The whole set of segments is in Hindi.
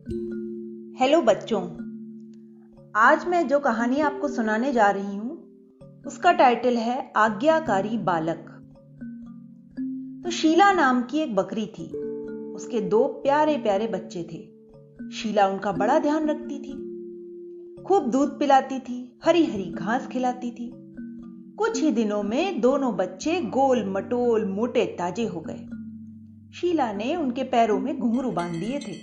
हेलो बच्चों, आज मैं जो कहानी आपको सुनाने जा रही हूं उसका टाइटल है आज्ञाकारी बालक। तो शीला नाम की एक बकरी थी। उसके दो प्यारे प्यारे बच्चे थे। शीला उनका बड़ा ध्यान रखती थी, खूब दूध पिलाती थी, हरी हरी घास खिलाती थी। कुछ ही दिनों में दोनों बच्चे गोल मटोल मोटे ताजे हो गए। शीला ने उनके पैरों में घुंघरू बांध दिए थे।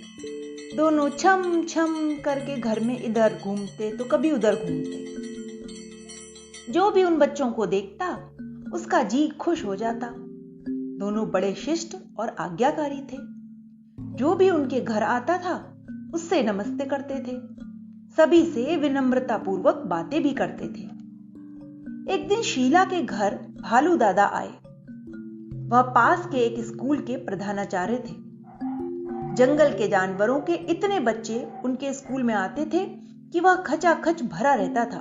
दोनों छम छम करके घर में इधर घूमते तो कभी उधर घूमते। जो भी उन बच्चों को देखता उसका जी खुश हो जाता। दोनों बड़े शिष्ट और आज्ञाकारी थे। जो भी उनके घर आता था उससे नमस्ते करते थे, सभी से विनम्रता पूर्वक बातें भी करते थे। एक दिन शीला के घर भालू दादा आए। वह पास के एक स्कूल के प्रधानाचार्य थे। जंगल के जानवरों के इतने बच्चे उनके स्कूल में आते थे कि वह खचाखच भरा रहता था।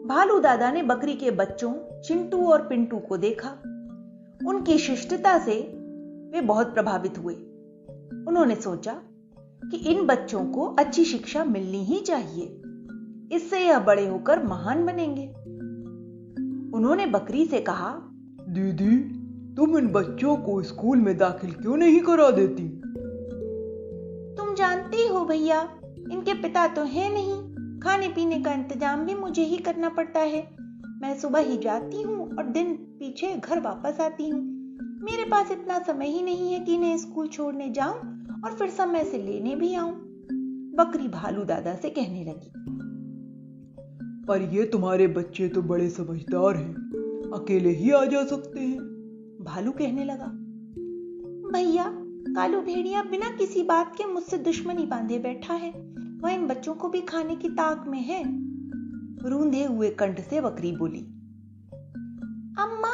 भालू दादा ने बकरी के बच्चों चिंटू और पिंटू को देखा। उनकी शिष्टता से वे बहुत प्रभावित हुए। उन्होंने सोचा कि इन बच्चों को अच्छी शिक्षा मिलनी ही चाहिए, इससे यह बड़े होकर महान बनेंगे। उन्होंने बकरी से कहा, दीदी, तुम इन बच्चों को स्कूल में दाखिल क्यों नहीं करा देती? तुम जानते हो भैया, इनके पिता तो है नहीं, खाने पीने का इंतजाम भी मुझे ही करना पड़ता है। मैं सुबह ही जाती हूँ और दिन पीछे घर वापस आती हूँ। मेरे पास इतना समय ही नहीं है कि इन्हें स्कूल छोड़ने जाऊं और फिर समय से लेने भी आऊं। बकरी भालू दादा से कहने लगी। पर ये तुम्हारे बच्चे तो बड़े समझदार हैं, अकेले ही आ जा सकते हैं। भालू कहने लगा, भैया कालू भेड़िया बिना किसी बात के मुझसे दुश्मनी बांधे बैठा है। वह इन बच्चों को भी खाने की ताक में है। रूंधे हुए कंठ से बकरी बोली, अम्मा,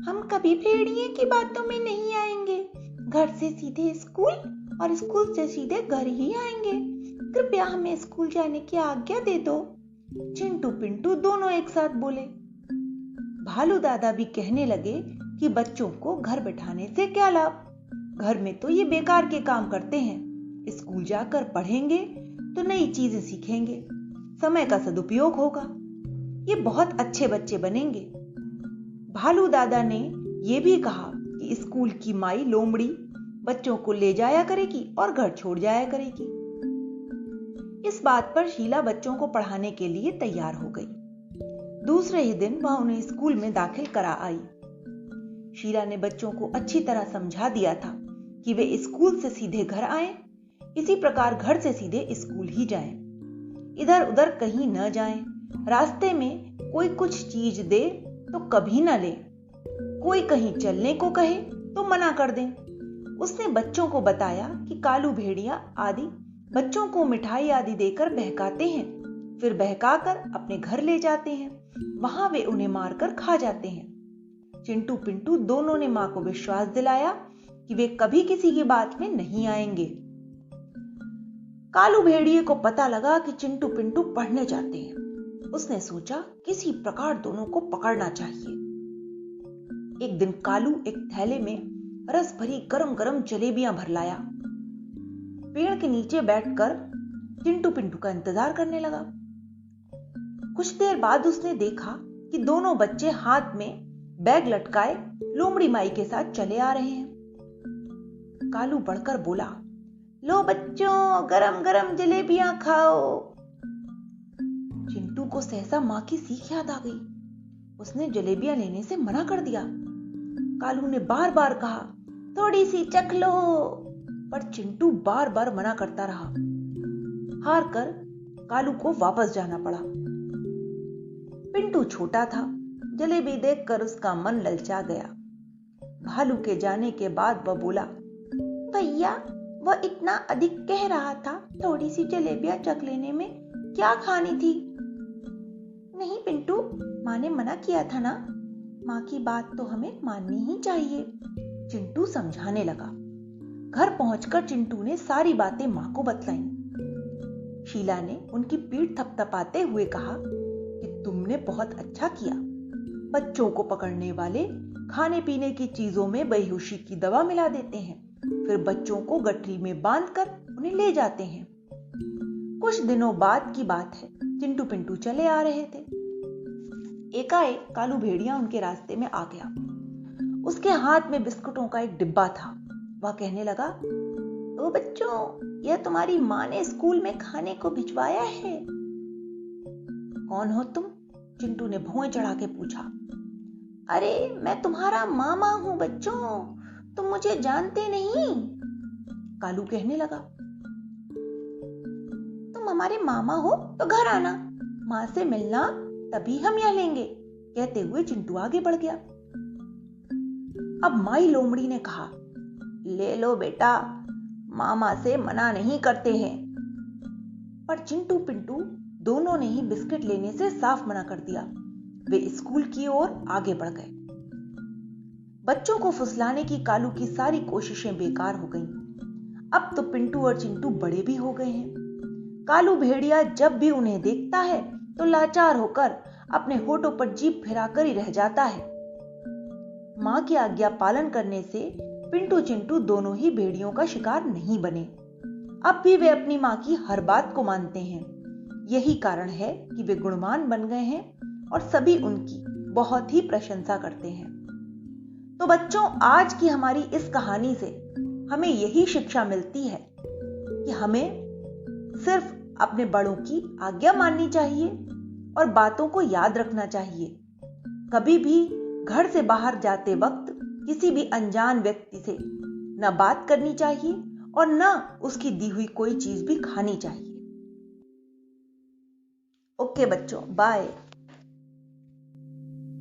हम कभी भेड़िए की बातों में नहीं आएंगे। घर से सीधे स्कूल और स्कूल से सीधे घर ही आएंगे। कृपया हमें स्कूल जाने की आज्ञा दे दो। चिंटू पिंटू दोनों एक साथ बोले। भालू दादा भी कहने लगे कि बच्चों को घर बैठाने से क्या लाभ, घर में तो ये बेकार के काम करते हैं। स्कूल जाकर पढ़ेंगे तो नई चीजें सीखेंगे, समय का सदुपयोग होगा, ये बहुत अच्छे बच्चे बनेंगे। भालू दादा ने यह भी कहा कि स्कूल की माई लोमड़ी बच्चों को ले जाया करेगी और घर छोड़ जाया करेगी। इस बात पर शीला बच्चों को पढ़ाने के लिए तैयार हो गई। दूसरे ही दिन वह उन्हें स्कूल में दाखिल करा आई। शीला ने बच्चों को अच्छी तरह समझा दिया था कि वे स्कूल से सीधे घर आएं, इसी प्रकार घर से सीधे स्कूल ही जाएं, इधर उधर कहीं न जाएं, रास्ते में कोई कुछ चीज दे तो कभी न ले, कोई कहीं चलने को कहे तो मना कर दें। उसने बच्चों को बताया कि कालू भेड़िया आदि बच्चों को मिठाई आदि देकर बहकाते हैं, फिर बहकाकर अपने घर ले जाते हैं, वहां वे उन्हें मारकर खा जाते हैं। चिंटू पिंटू दोनों ने मां को विश्वास दिलाया कि वे कभी किसी की बात में नहीं आएंगे। कालू भेड़िए को पता लगा कि चिंटू पिंटू पढ़ने जाते हैं। उसने सोचा किसी प्रकार दोनों को पकड़ना चाहिए। एक दिन कालू एक थैले में रस भरी गरम गरम जलेबियां भर लाया। पेड़ के नीचे बैठकर चिंटू पिंटू का इंतजार करने लगा। कुछ देर बाद उसने देखा कि दोनों बच्चे हाथ में बैग लटकाए लोमड़ी माई के साथ चले आ रहे हैं। कालू बढ़कर बोला, लो बच्चों, गरम गरम जलेबियां खाओ। चिंटू को सहसा मां की सीख याद आ गई। उसने जलेबियां लेने से मना कर दिया। कालू ने बार बार कहा, थोड़ी सी चख लो, पर चिंटू बार बार मना करता रहा। हार कर कालू को वापस जाना पड़ा। पिंटू छोटा था, जलेबी देखकर उसका मन ललचा गया। भालू के जाने के बाद वह बोला, भैया वह इतना अधिक कह रहा था, थोड़ी सी जलेबियां चख लेने में क्या खानी थी। नहीं पिंटू, मां ने मना किया था ना, मां की बात तो हमें माननी ही चाहिए। चिंटू समझाने लगा। घर पहुंचकर चिंटू ने सारी बातें मां को बतलाईं। शीला ने उनकी पीठ थपथपाते हुए कहा कि तुमने बहुत अच्छा किया। बच्चों को पकड़ने वाले खाने पीने की चीजों में बेहोशी की दवा मिला देते हैं, फिर बच्चों को गठरी में बांधकर उन्हें ले जाते हैं। कुछ दिनों बाद की बात है, चिंटू पिंटू चले आ रहे थे। एकाएक कालू भेड़िया उनके रास्ते में आ गया। उसके हाथ में बिस्कुटों का एक डिब्बा था। वह कहने लगा, ओ बच्चों, यह तुम्हारी माँ ने स्कूल में खाने को भिजवाया है। कौन हो तुम? चिंटू ने भौं चढ़ा के पूछा। अरे मैं तुम्हारा मामा हूं बच्चों, तुम मुझे जानते नहीं? कालू कहने लगा। तुम हमारे मामा हो तो घर आना, मां से मिलना, तभी हम यह लेंगे। कहते हुए चिंटू आगे बढ़ गया। अब माई लोमड़ी ने कहा, ले लो बेटा, मामा से मना नहीं करते हैं। पर चिंटू पिंटू दोनों ने ही बिस्किट लेने से साफ मना कर दिया। वे स्कूल की ओर आगे बढ़ गए। बच्चों को फुसलाने की कालू की सारी कोशिशें बेकार हो गईं। अब तो पिंटू और चिंटू बड़े भी हो गए हैं। कालू भेड़िया जब भी उन्हें देखता है तो लाचार होकर अपने होठों पर जीभ फिराकर ही रह जाता है। मां की आज्ञा पालन करने से पिंटू चिंटू दोनों ही भेड़ियों का शिकार नहीं बने। अब भी वे अपनी मां की हर बात को मानते हैं। यही कारण है कि वे गुणवान बन गए हैं और सभी उनकी बहुत ही प्रशंसा करते हैं। तो बच्चों, आज की हमारी इस कहानी से हमें यही शिक्षा मिलती है कि हमें सिर्फ अपने बड़ों की आज्ञा माननी चाहिए और बातों को याद रखना चाहिए। कभी भी घर से बाहर जाते वक्त किसी भी अनजान व्यक्ति से न बात करनी चाहिए और न उसकी दी हुई कोई चीज भी खानी चाहिए। ओके बच्चों, बाय।